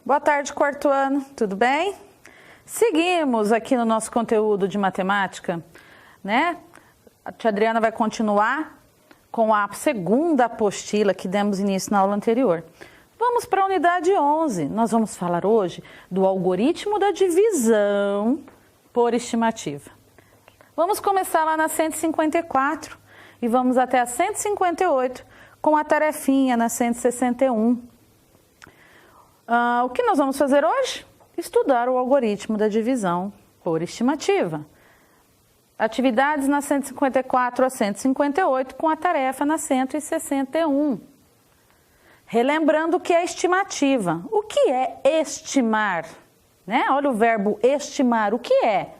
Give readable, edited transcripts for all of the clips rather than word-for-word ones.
Boa tarde, quarto ano, tudo bem? Seguimos aqui no nosso conteúdo de matemática, né? A tia Adriana vai continuar com a segunda apostila que demos início na aula anterior. Vamos para a unidade 11. Nós vamos falar hoje do algoritmo da divisão por estimativa. Vamos começar lá na 154 e vamos até a 158 com a tarefinha na 161. O que nós vamos fazer hoje? Estudar o algoritmo da divisão por estimativa. Atividades na 154 a 158 com a tarefa na 161. Relembrando o que é estimativa. O que é estimar? Né? Olha o verbo estimar. O que é?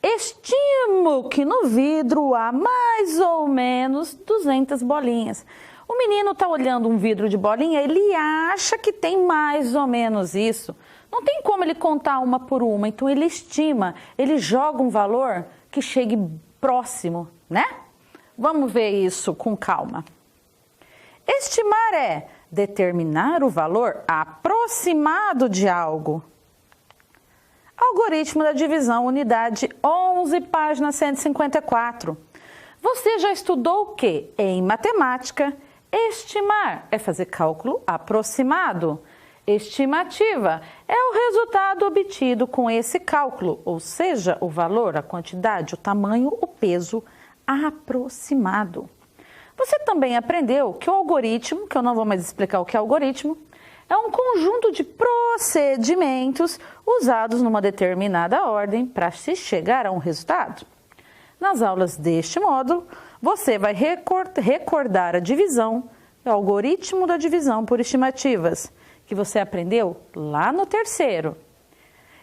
Estimo que no vidro há mais ou menos 200 bolinhas. O menino está olhando um vidro de bolinha, ele acha que tem mais ou menos isso. Não tem como ele contar uma por uma, então ele estima, ele joga um valor que chegue próximo, né? Vamos ver isso com calma. Estimar é determinar o valor aproximado de algo. Algoritmo da divisão, unidade 11, página 154. Você já estudou o quê? Em matemática, estimar é fazer cálculo aproximado. Estimativa é o resultado obtido com esse cálculo, ou seja, o valor, a quantidade, o tamanho, o peso aproximado. Você também aprendeu que o algoritmo, que eu não vou mais explicar o que é algoritmo, é um conjunto de procedimentos usados numa determinada ordem para se chegar a um resultado. Nas aulas deste módulo, você vai recordar a divisão, o algoritmo da divisão por estimativas, que você aprendeu lá no terceiro.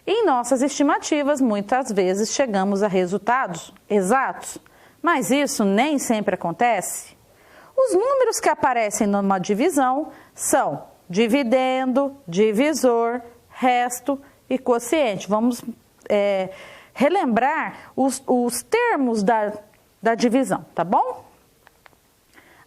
Em nossas estimativas, muitas vezes chegamos a resultados exatos, mas isso nem sempre acontece. Os números que aparecem numa divisão são dividendo, divisor, resto e quociente. Vamos relembrar os termos da divisão, tá bom?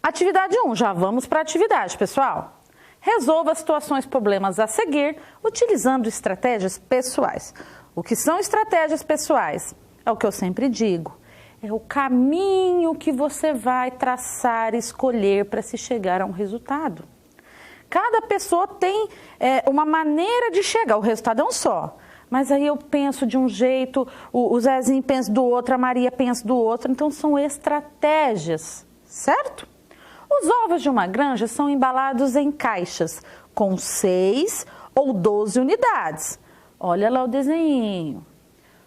Atividade 1, já vamos para a atividade, pessoal. Resolva situações, problemas a seguir, utilizando estratégias pessoais. O que são estratégias pessoais? É o que eu sempre digo. É o caminho que você vai traçar, escolher para se chegar a um resultado. Cada pessoa tem uma maneira de chegar, o resultado é um só. Mas aí eu penso de um jeito, o Zezinho pensa do outro, a Maria pensa do outro. Então são estratégias, certo? Os ovos de uma granja são embalados em caixas com 6 ou 12 unidades. Olha lá o desenho.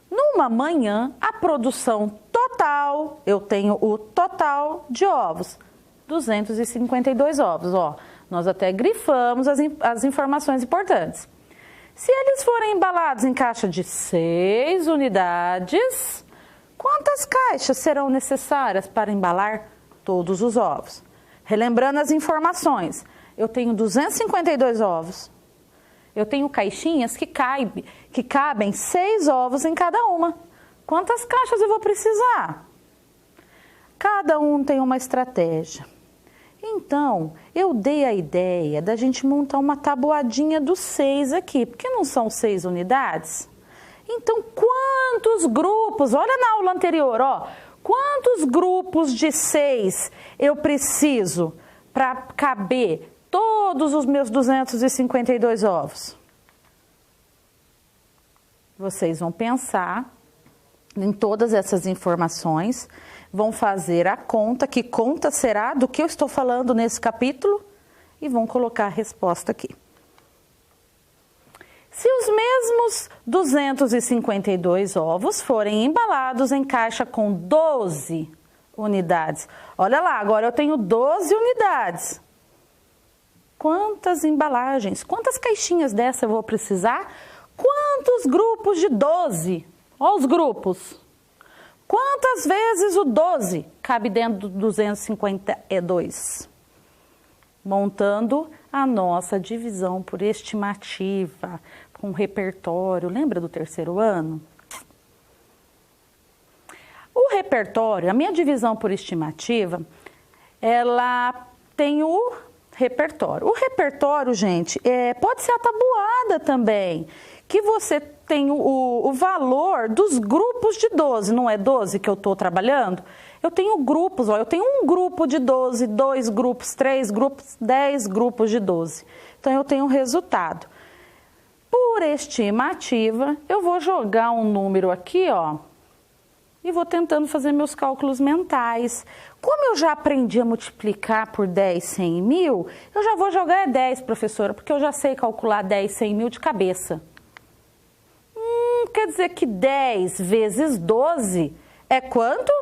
Numa manhã, a produção total, eu tenho o total de ovos, 252 ovos. Ó, nós até grifamos as informações importantes. Se eles forem embalados em caixa de 6 unidades, quantas caixas serão necessárias para embalar todos os ovos? Relembrando as informações, eu tenho 252 ovos. Eu tenho caixinhas que cabem 6 ovos em cada uma. Quantas caixas eu vou precisar? Cada um tem uma estratégia. Então, eu dei a ideia da gente montar uma tabuadinha dos 6 aqui, porque não são 6 unidades? Então, quantos grupos, olha na aula anterior, ó, quantos grupos de 6 eu preciso para caber todos os meus 252 ovos? Vocês vão pensar em todas essas informações, vão fazer a conta, que conta será do que eu estou falando nesse capítulo, e vão colocar a resposta aqui. Se os mesmos 252 ovos forem embalados em caixa com 12 unidades, olha lá, agora eu tenho 12 unidades. Quantas embalagens, quantas caixinhas dessa eu vou precisar? Quantos grupos de 12? Olha os grupos. Quantas vezes o 12 cabe dentro do 252? Montando a nossa divisão por estimativa, com repertório. Lembra do terceiro ano? O repertório, a minha divisão por estimativa, ela tem repertório. O repertório, gente, pode ser a tabuada também, que você tem o valor dos grupos de 12, não é 12 que eu estou trabalhando? Eu tenho grupos, ó, eu tenho um grupo de 12, 2 grupos, 3 grupos, 10 grupos de 12. Então, eu tenho o resultado. Por estimativa, eu vou jogar um número aqui, ó, e vou tentando fazer meus cálculos mentais. Como eu já aprendi a multiplicar por 10, 100 mil, eu já vou jogar 10, professora, porque eu já sei calcular 10, 100 mil de cabeça. Quer dizer que 10 vezes 12 é quanto?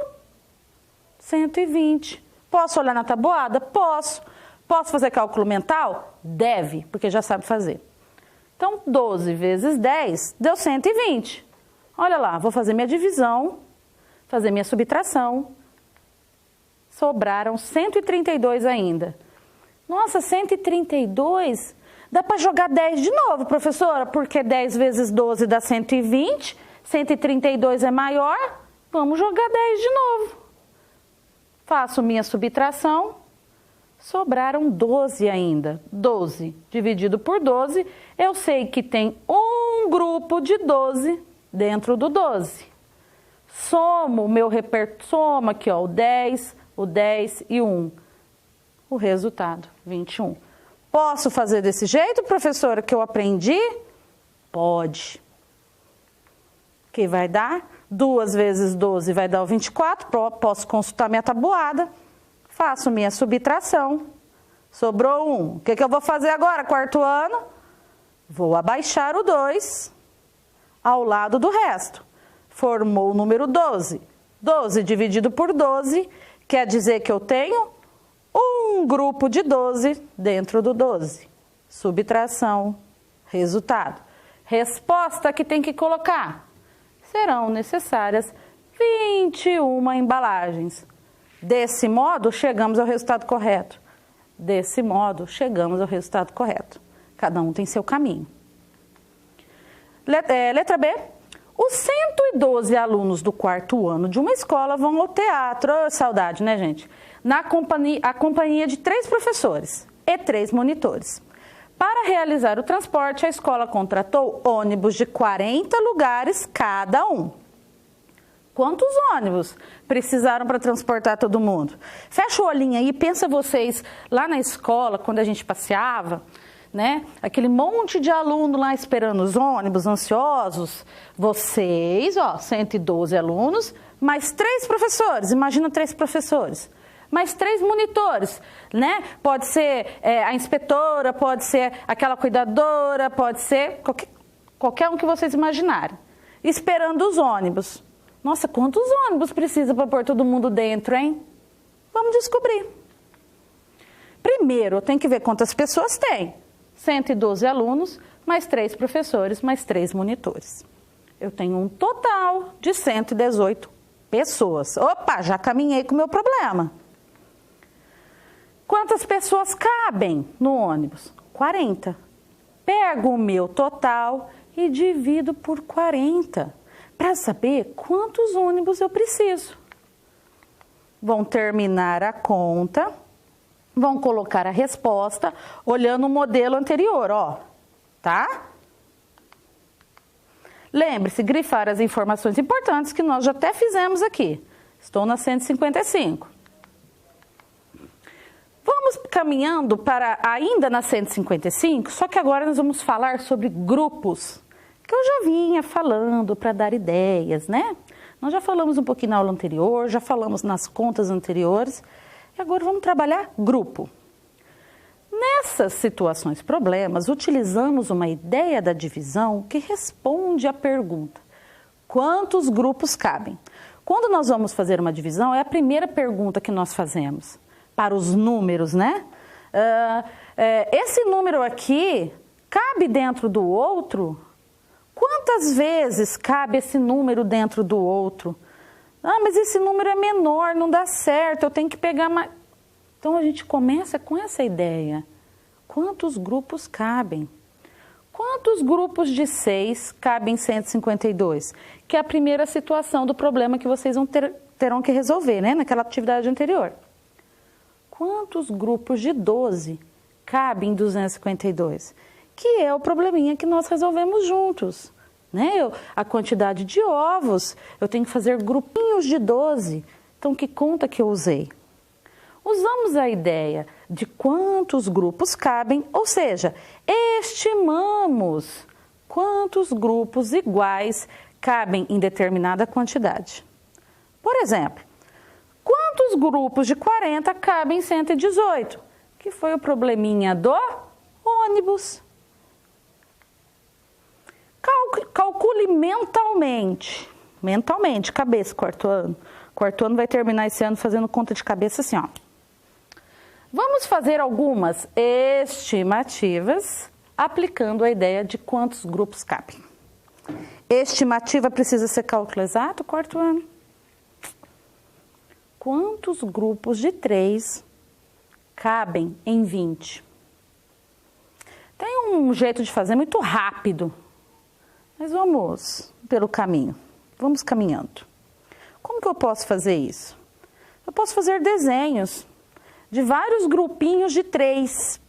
120. Posso olhar na tabuada? Posso. Posso fazer cálculo mental? Deve, porque já sabe fazer. Então, 12 vezes 10 deu 120. Olha lá, vou fazer minha divisão, fazer minha subtração. Sobraram 132 ainda. Nossa, 132? Dá para jogar 10 de novo, professora, porque 10 vezes 12 dá 120, 132 é maior, vamos jogar 10 de novo. Faço minha subtração, sobraram 12 ainda. 12 dividido por 12, eu sei que tem um grupo de 12 dentro do 12. Somo o meu repertório, soma aqui, ó, o 10 e o 1. O resultado, 21. Posso fazer desse jeito, professora, que eu aprendi? Pode. O que vai dar? 2 vezes 12 vai dar o 24. Posso consultar minha tabuada. Faço minha subtração. Sobrou 1. O que eu vou fazer agora, quarto ano? Vou abaixar o 2 ao lado do resto. Formou o número 12. 12 dividido por 12 quer dizer que eu tenho um grupo de 12 dentro do 12. Subtração, resultado. Resposta que tem que colocar. Serão necessárias 21 embalagens. Desse modo, chegamos ao resultado correto. Desse modo, chegamos ao resultado correto. Cada um tem seu caminho. Letra B. Os 112 alunos do quarto ano de uma escola vão ao teatro. Oh, saudade, né, gente? A companhia de 3 professores e 3 monitores. Para realizar o transporte, a escola contratou ônibus de 40 lugares cada um. Quantos ônibus precisaram para transportar todo mundo? Fecha o olhinho aí, pensa vocês lá na escola, quando a gente passeava, né? Aquele monte de aluno lá esperando os ônibus, ansiosos. Vocês, ó, 112 alunos, mais 3 professores, imagina 3 professores. Mais 3 monitores, né? Pode ser a inspetora, pode ser aquela cuidadora, pode ser qualquer um que vocês imaginarem. Esperando os ônibus. Nossa, quantos ônibus precisa para pôr todo mundo dentro, hein? Vamos descobrir. Primeiro, eu tenho que ver quantas pessoas tem. 112 alunos, mais 3 professores, mais 3 monitores. Eu tenho um total de 118 pessoas. Opa, já caminhei com o meu problema. Quantas pessoas cabem no ônibus? 40. Pego o meu total e divido por 40, para saber quantos ônibus eu preciso. Vão terminar a conta, vão colocar a resposta, olhando o modelo anterior, ó, tá? Lembre-se, grifar as informações importantes que nós já até fizemos aqui. Estou na 155. Vamos caminhando para ainda na 155, só que agora nós vamos falar sobre grupos, que eu já vinha falando para dar ideias, né? Nós já falamos um pouquinho na aula anterior, já falamos nas contas anteriores, e agora vamos trabalhar grupo. Nessas situações, problemas, utilizamos uma ideia da divisão que responde à pergunta: quantos grupos cabem? Quando nós vamos fazer uma divisão, é a primeira pergunta que nós fazemos. Para os números, né? Esse número aqui cabe dentro do outro? Quantas vezes cabe esse número dentro do outro? Ah, mas esse número é menor, não dá certo, eu tenho que pegar mais. Então a gente começa com essa ideia. Quantos grupos cabem? Quantos grupos de 6 cabem em 152? Que é a primeira situação do problema que vocês terão que resolver, né? Naquela atividade anterior. Quantos grupos de 12 cabe em 252? Que é o probleminha que nós resolvemos juntos, né? A quantidade de ovos, eu tenho que fazer grupinhos de 12. Então, que conta que eu usei? Usamos a ideia de quantos grupos cabem, ou seja, estimamos quantos grupos iguais cabem em determinada quantidade. Por exemplo, quantos grupos de 40 cabem em 118? Que foi o probleminha do ônibus. Calcule mentalmente, cabeça, quarto ano. Quarto ano vai terminar esse ano fazendo conta de cabeça assim, ó. Vamos fazer algumas estimativas aplicando a ideia de quantos grupos cabem. Estimativa precisa ser cálculo exato, quarto ano. Quantos grupos de 3 cabem em 20? Tem um jeito de fazer muito rápido, mas vamos pelo caminho, vamos caminhando. Como que eu posso fazer isso? Eu posso fazer desenhos de vários grupinhos de 3,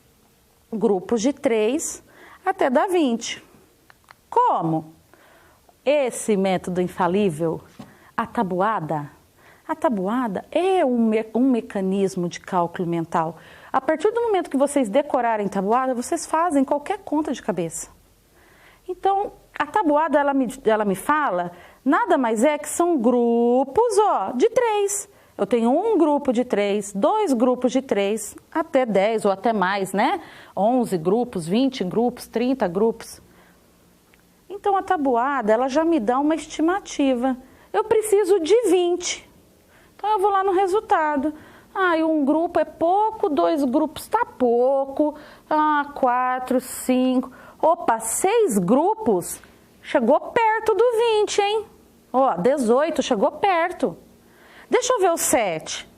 grupos de 3 até dar 20. Como? Esse método infalível, a tabuada é um mecanismo de cálculo mental. A partir do momento que vocês decorarem tabuada, vocês fazem qualquer conta de cabeça. Então, a tabuada, ela me fala, nada mais é que são grupos, ó, de 3. Eu tenho um grupo de 3, 2 grupos de 3, até 10 ou até mais, né? 11 grupos, 20 grupos, 30 grupos. Então, a tabuada, ela já me dá uma estimativa. Eu preciso de 20. Então, eu vou lá no resultado. Um grupo é pouco, 2 grupos tá pouco. 4, 5. Opa, 6 grupos chegou perto do 20, hein? 18 chegou perto. Deixa eu ver o 7.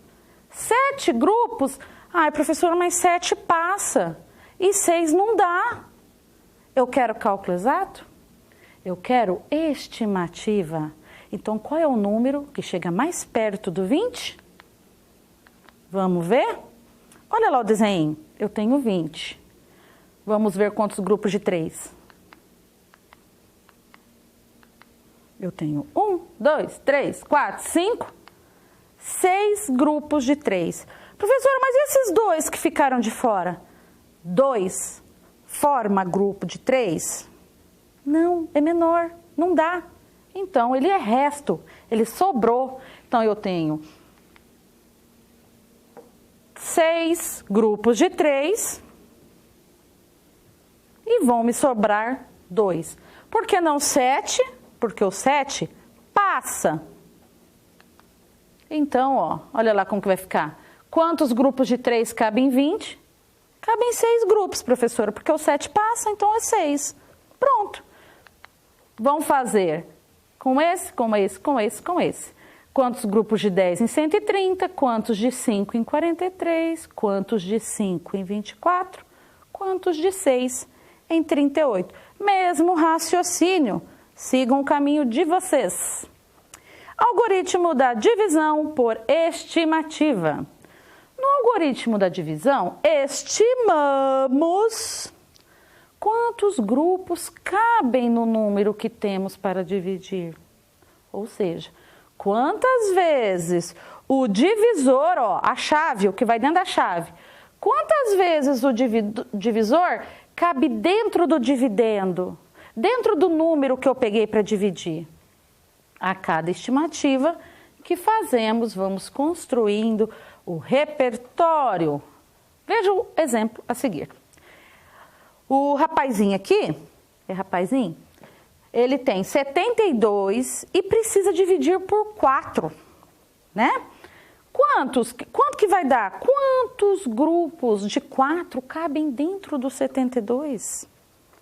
7 grupos. Professora, mas 7 passa. E 6 não dá. Eu quero cálculo exato? Eu quero estimativa. Então, qual é o número que chega mais perto do 20? Vamos ver? Olha lá o desenho. Eu tenho 20. Vamos ver quantos grupos de 3. Eu tenho 1, 2, 3, 4, 5, 6 grupos de 3. Professora, mas e esses 2 que ficaram de fora? 2 forma grupo de 3? Não, é menor, não dá. Então, ele é resto, ele sobrou. Então, eu tenho 6 grupos de 3 e vão me sobrar 2. Por que não 7? Porque o 7 passa. Então, olha lá como que vai ficar. Quantos grupos de 3 cabem em 20? Cabem 6 grupos, professora, porque o 7 passa, então é 6. Pronto. Vamos fazer com esse, com esse, com esse, com esse. Quantos grupos de 10 em 130? Quantos de 5 em 43? Quantos de 5 em 24? Quantos de 6 em 38? Mesmo raciocínio. Sigam o caminho de vocês. Algoritmo da divisão por estimativa. No algoritmo da divisão, estimamos quantos grupos cabem no número que temos para dividir. Ou seja, quantas vezes o divisor, a chave, o que vai dentro da chave, quantas vezes o divisor cabe dentro do dividendo, dentro do número que eu peguei para dividir. A cada estimativa que fazemos, vamos construindo o repertório. Veja o exemplo a seguir. O rapazinho aqui, ele tem 72 e precisa dividir por 4, né? Quanto que vai dar? Quantos grupos de 4 cabem dentro do 72?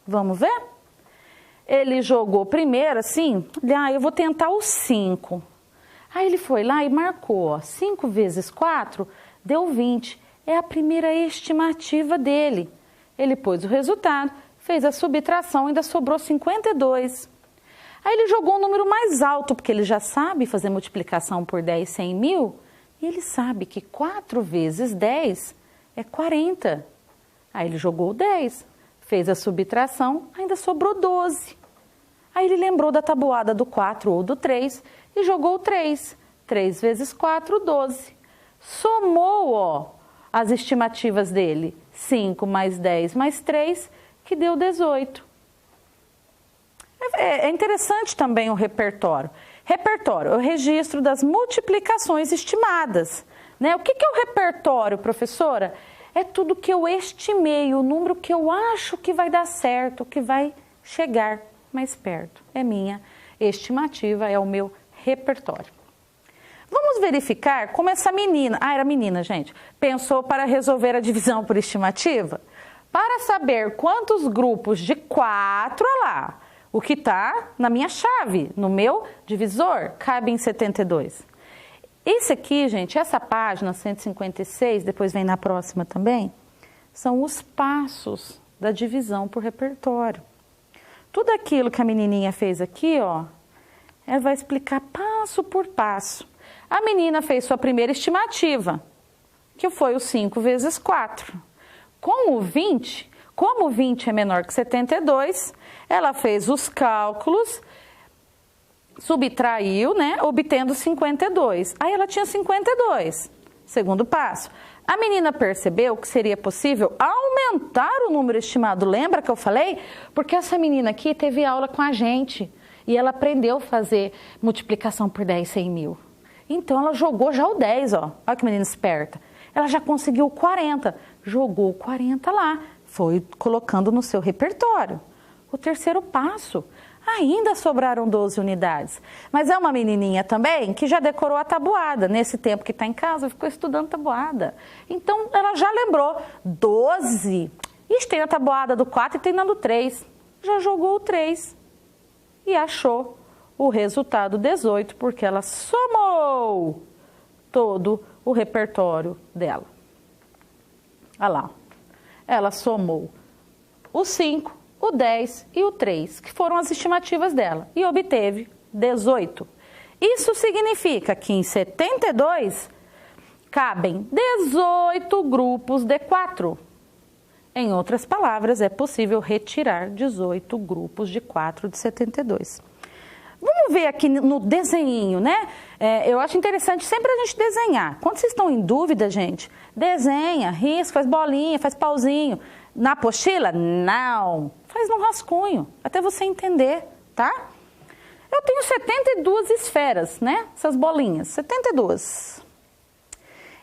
Vamos ver? Ele jogou primeiro assim, eu vou tentar o 5. Aí ele foi lá e marcou, 5 vezes 4 deu 20. É a primeira estimativa dele. Ele pôs o resultado, fez a subtração, ainda sobrou 52. Aí ele jogou um número mais alto, porque ele já sabe fazer multiplicação por 10, 100 mil. E ele sabe que 4 vezes 10 é 40. Aí ele jogou o 10, fez a subtração, ainda sobrou 12. Aí ele lembrou da tabuada do 4 ou do 3 e jogou o 3. 3 vezes 4, 12. Somou, ó, as estimativas dele. 5 mais 10 mais 3, que deu 18. É interessante também o repertório. Repertório é o registro das multiplicações estimadas. Né? O que é o repertório, professora? É tudo que eu estimei, o número que eu acho que vai dar certo, que vai chegar mais perto. É minha estimativa, é o meu repertório. Vamos verificar como essa menina, era menina, gente, pensou para resolver a divisão por estimativa? Para saber quantos grupos de 4, olha lá, o que está na minha chave, no meu divisor, cabe em 72. Esse aqui, gente, essa página 156, depois vem na próxima também, são os passos da divisão por repertório. Tudo aquilo que a menininha fez aqui, ó, ela vai explicar passo por passo. A menina fez sua primeira estimativa, que foi o 5 vezes 4. Com o 20, como o 20 é menor que 72, ela fez os cálculos, subtraiu, né, obtendo 52. Aí ela tinha 52. Segundo passo. A menina percebeu que seria possível aumentar o número estimado. Lembra que eu falei? Porque essa menina aqui teve aula com a gente e ela aprendeu a fazer multiplicação por 10, 100 mil. Então ela jogou já o 10, ó. Olha que menina esperta. Ela já conseguiu o 40. Jogou o 40 lá. Foi colocando no seu repertório. O terceiro passo. Ainda sobraram 12 unidades. Mas é uma menininha também que já decorou a tabuada. Nesse tempo que está em casa, ficou estudando tabuada. Então, ela já lembrou. 12. Ixi, tem na tabuada do 4 e tem na do 3. Já jogou o 3. E achou o resultado 18, porque ela somou todo o repertório dela. Olha lá. Ela somou o 5, o 10 e o 3, que foram as estimativas dela, e obteve 18. Isso significa que em 72 cabem 18 grupos de 4. Em outras palavras, é possível retirar 18 grupos de 4 de 72. Vamos ver aqui no desenhinho, né? Eu acho interessante sempre a gente desenhar. Quando vocês estão em dúvida, gente, desenha, risca, faz bolinha, faz pauzinho. Na apostila? Não. Faz no rascunho, até você entender, tá? Eu tenho 72 esferas, né? Essas bolinhas, 72.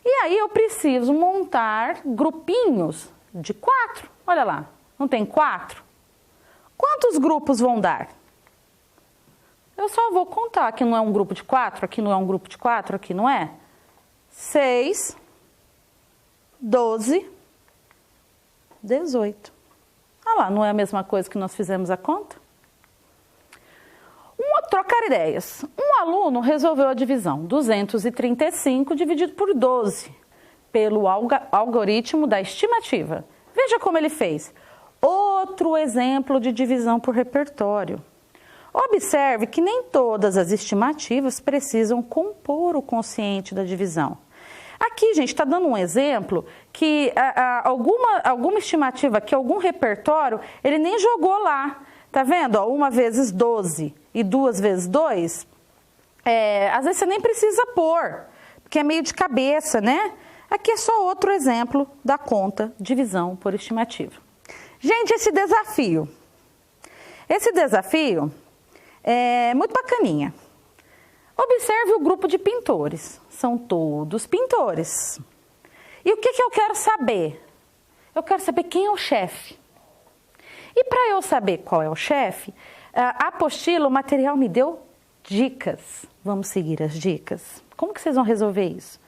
E aí eu preciso montar grupinhos de 4. Olha lá, não tem 4? Quantos grupos vão dar? Eu só vou contar. Aqui não é um grupo de 4, aqui não é um grupo de 4, aqui não é? 6, 12, 18. Olha lá, não é a mesma coisa que nós fizemos a conta? Trocar ideias. Um aluno resolveu a divisão 235 dividido por 12 pelo algoritmo da estimativa. Veja como ele fez. Outro exemplo de divisão por repertório. Observe que nem todas as estimativas precisam compor o quociente da divisão. Aqui, gente, está dando um exemplo que alguma estimativa aqui, algum repertório, ele nem jogou lá. Tá vendo? Ó, 1 vezes 12 e 2 vezes 2, às vezes você nem precisa pôr, porque é meio de cabeça, né? Aqui é só outro exemplo da conta divisão por estimativa. Gente, esse desafio é muito bacaninha. Observe o grupo de pintores. São todos pintores. E o que eu quero saber? Eu quero saber quem é o chefe. E para eu saber qual é o chefe, a apostila, o material me deu dicas. Vamos seguir as dicas. Como que vocês vão resolver isso?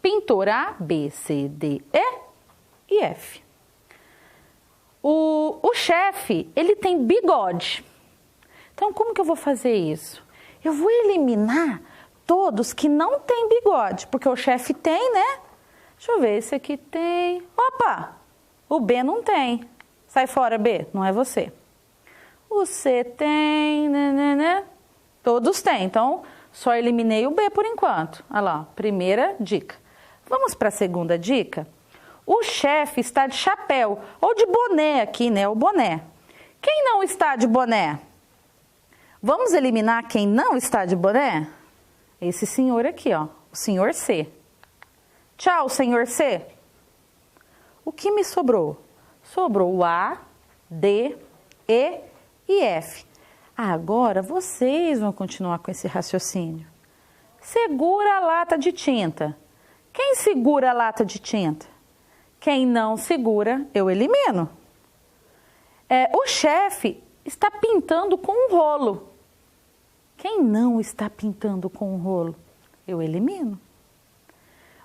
Pintor A, B, C, D, E e F. O chefe, ele tem bigode. Então, como que eu vou fazer isso? Eu vou eliminar todos que não têm bigode, porque o chefe tem, né? Deixa eu ver, esse aqui tem... Opa! O B não tem. Sai fora, B, não é você. O C tem, né? Todos têm, então só eliminei o B por enquanto. Olha lá, primeira dica. Vamos para a segunda dica? O chefe está de chapéu, ou de boné aqui, né? O boné. Quem não está de boné? Vamos eliminar quem não está de boné? Esse senhor aqui, ó, o senhor C. Tchau, senhor C. O que me sobrou? Sobrou o A, D, E e F. Agora vocês vão continuar com esse raciocínio. Segura a lata de tinta. Quem segura a lata de tinta? Quem não segura, eu elimino. O chefe está pintando com um rolo. Quem não está pintando com um rolo, eu elimino.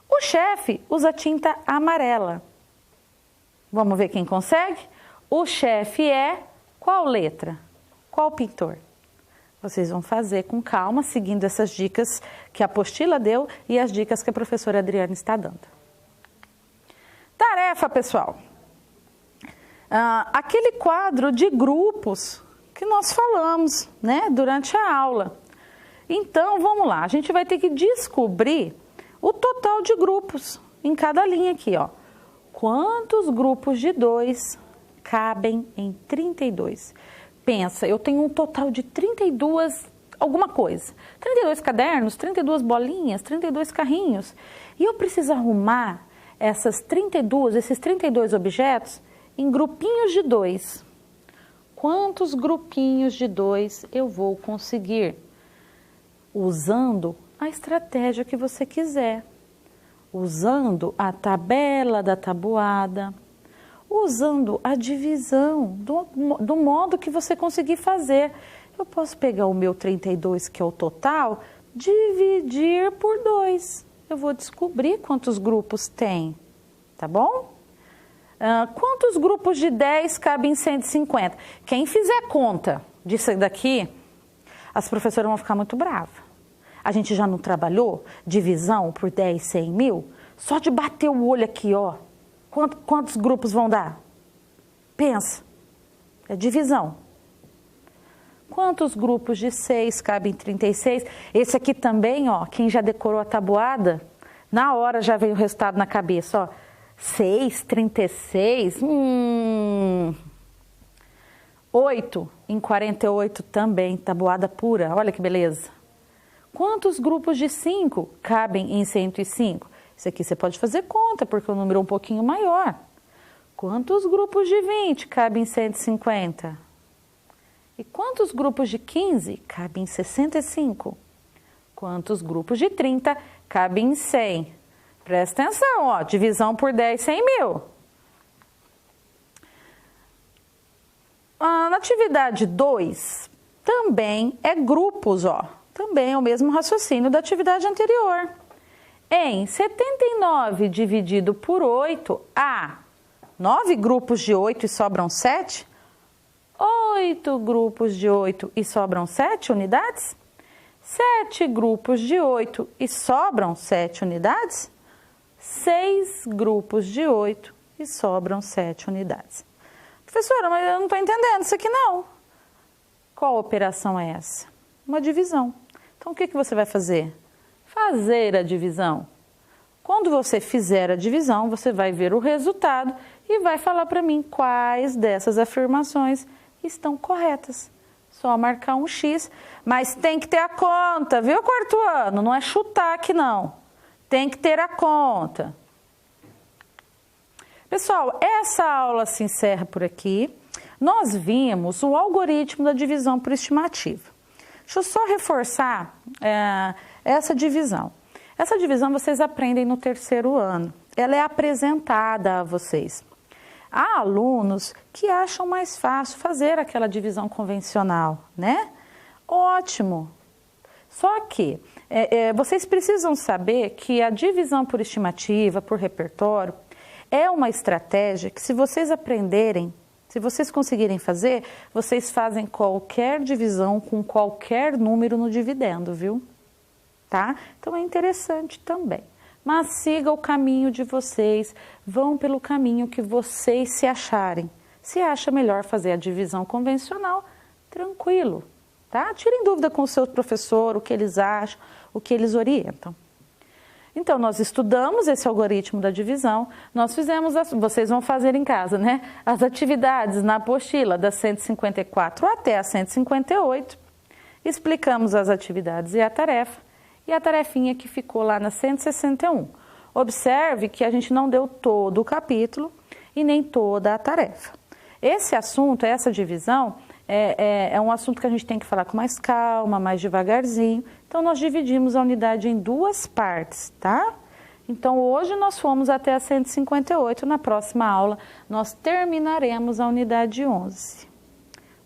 O chefe usa tinta amarela. Vamos ver quem consegue? O chefe é qual letra? Qual pintor? Vocês vão fazer com calma, seguindo essas dicas que a apostila deu e as dicas que a professora Adriana está dando. Tarefa, pessoal. Aquele quadro de grupos que nós falamos, né, durante a aula. Então, vamos lá. A gente vai ter que descobrir o total de grupos em cada linha aqui, ó. Quantos grupos de 2 cabem em 32? Pensa, eu tenho um total de 32 alguma coisa. 32 cadernos, 32 bolinhas, 32 carrinhos. E eu preciso arrumar esses 32 objetos em grupinhos de 2. Quantos grupinhos de 2 eu vou conseguir? Usando a estratégia que você quiser. Usando a tabela da tabuada, usando a divisão, do modo que você conseguir fazer. Eu posso pegar o meu 32, que é o total, dividir por 2. Eu vou descobrir quantos grupos tem, tá bom? Quantos grupos de 10 cabem em 150? Quem fizer conta disso daqui, as professoras vão ficar muito bravas. A gente já não trabalhou divisão por 10, 100 mil? Só de bater o olho aqui, ó. Quantos grupos vão dar? Pensa. É divisão. Quantos grupos de 6 cabem em 36? Esse aqui também, ó. Quem já decorou a tabuada, na hora já veio o resultado na cabeça, ó. 6, 36. 8 em 48 também, tabuada pura. Olha que beleza. Quantos grupos de 5 cabem em 105? Isso aqui você pode fazer conta, porque o número é um pouquinho maior. Quantos grupos de 20 cabem em 150? E quantos grupos de 15 cabem em 65? Quantos grupos de 30 cabem em 100? Presta atenção, ó, divisão por 10, 100 mil. Na atividade 2, também é grupos, ó. Também é o mesmo raciocínio da atividade anterior. Em 79 dividido por 8, há 9 grupos de 8 e sobram 7? 8 grupos de 8 e sobram 7 unidades? 7 grupos de 8 e sobram 7 unidades? 6 grupos de 8 e sobram 7 unidades. Professora, mas eu não estou entendendo isso aqui não. Qual operação é essa? Uma divisão. Então, o que você vai fazer? Fazer a divisão. Quando você fizer a divisão, você vai ver o resultado e vai falar para mim quais dessas afirmações estão corretas. Só marcar um X, mas tem que ter a conta, viu, quarto ano? Não é chutar aqui, não. Tem que ter a conta. Pessoal, essa aula se encerra por aqui. Nós vimos o algoritmo da divisão por estimativa. Deixa eu só reforçar essa divisão. Essa divisão vocês aprendem no 3º ano. Ela é apresentada a vocês. Há alunos que acham mais fácil fazer aquela divisão convencional, né? Ótimo! Só que vocês precisam saber que a divisão por estimativa, por repertório, é uma estratégia que, se vocês aprenderem, se vocês conseguirem fazer, vocês fazem qualquer divisão com qualquer número no dividendo, viu? Tá? Então é interessante também. Mas siga o caminho de vocês, vão pelo caminho que vocês se acharem. Se acha melhor fazer a divisão convencional, tranquilo, tá? Tirem dúvida com o seu professor, o que eles acham, o que eles orientam. Então, nós estudamos esse algoritmo da divisão, nós fizemos, vocês vão fazer em casa, né? As atividades na apostila das 154 até a 158, explicamos as atividades e a tarefinha que ficou lá na 161. Observe que a gente não deu todo o capítulo e nem toda a tarefa. Esse assunto, essa divisão, é um assunto que a gente tem que falar com mais calma, mais devagarzinho. Então, nós dividimos a unidade em duas partes, tá? Então, hoje nós fomos até a 158. Na próxima aula, nós terminaremos a unidade 11.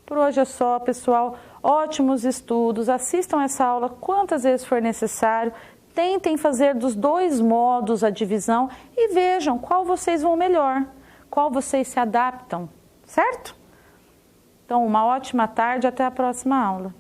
Por hoje é só, pessoal. Ótimos estudos. Assistam essa aula quantas vezes for necessário. Tentem fazer dos dois modos a divisão e vejam qual vocês vão melhor, qual vocês se adaptam, certo? Então, uma ótima tarde, até a próxima aula.